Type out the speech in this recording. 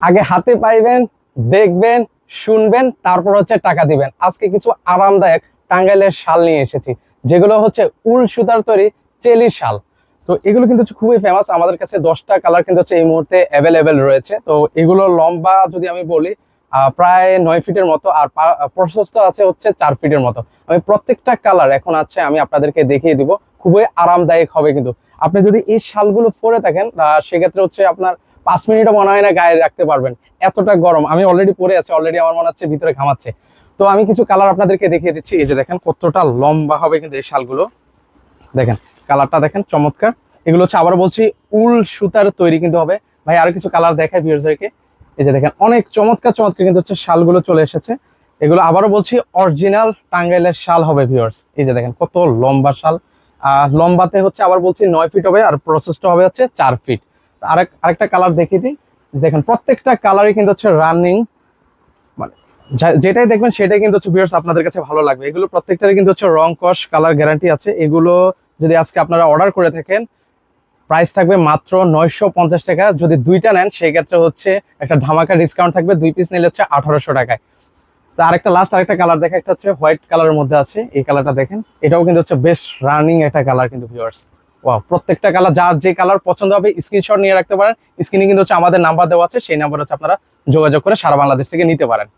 আগে হাতে পাইবেন, দেখবেন, শুনবেন, তারপর হচ্ছে টাকা দিবেন। আজকে কিছু আরামদায়ক টাঙ্গাইলের শাল নিয়ে এসেছি, যেগুলো হচ্ছে উল সুতার তৈরি চেলি শাল। তো এগুলো কিন্তু হচ্ছে খুবই ফেমাস। আমাদের কাছে 10টা কালার কিন্তু হচ্ছে এই মুহূর্তে অ্যাভেলেবেল রয়েছে। তো এগুলো লম্বা যদি আমি বলি প্রায় 9 ফিটের মতো, আর প্রশস্ত আছে হচ্ছে 4 ফিটের মতো। আমি প্রত্যেকটা কালার এখন আছে আমি আপনাদেরকে দেখিয়ে দিব। খুবই আরামদায়ক হবে কিন্তু আপনি যদি এই শালগুলো পরে থাকেন, সেক্ষেত্রে হচ্ছে আপনার 5 মিনিটও মনে হয় না গায়ে রাখতে পারবেন, এতটা গরম। আমি অলরেডি পরে আছি, অলরেডি আমার মনে হচ্ছে ভিতরে ঘামাচ্ছে। তো আমি কিছু কালার আপনাদেরকে দেখিয়ে দিচ্ছি। এই যে দেখেন কতটা লম্বা হবে কিন্তু এই শালগুলো। দেখেন কালারটা দেখেন চমৎকার। এগুলো হচ্ছে আবার বলছি উল সুতার তৈরি কিন্তু হবে। ভাই আরো কিছু কালার দেখায় ভিউয়ার্সদেরকে। এই যে দেখেন অনেক চমৎকার চমৎকার কিন্তু হচ্ছে শালগুলো চলে এসেছে। এগুলো আবারও বলছি অরিজিনাল টাঙ্গাইলের শাল হবে ভিউয়ার্স। এই যে দেখেন কত লম্বা শাল। লম্বাতে হচ্ছে আবার বলছি 9 ফিট হবে, আর প্রসেসটা হবে হচ্ছে 4 ফিট। আরেকটা কালার দেখিয়ে দিই। দেখেন প্রত্যেকটা কালারই কিন্তু হচ্ছে রানিং, মানে যেটাই দেখবেন সেটাই কিন্তু হচ্ছে ভিউয়ার্স আপনাদের কাছে ভালো লাগবে। এগুলো প্রত্যেকটারই কিন্তু হচ্ছে রং কস কালার গ্যারান্টি আছে। এগুলো যদি আজকে আপনারা অর্ডার করে থাকেন, প্রাইস থাকবে মাত্র 950 টাকা। যদি দুইটা নেন সেই ক্ষেত্রে হচ্ছে একটা ধামাকা ডিসকাউন্ট থাকবে, 2 পিস নিলে হচ্ছে 1800 টাকায়। তো আরেকটা কালার দেখে, একটা হচ্ছে হোয়াইট কালারের মধ্যে আছে, এই কালারটা দেখেন। এটাও কিন্তু হচ্ছে বেশ রানিং একটা কালার কিন্তু ভিউয়ার্স। ওয়াও, প্রত্যেকটা কালার যার যে কালার পছন্দ হবে স্ক্রিনশট নিয়ে রাখতে পারেন। স্ক্রিনে কিন্তু হচ্ছে আমাদের নাম্বার দেওয়া আছে, সেই নাম্বার হচ্ছে আপনারা যোগাযোগ করে সারা বাংলাদেশ থেকে নিতে পারেন।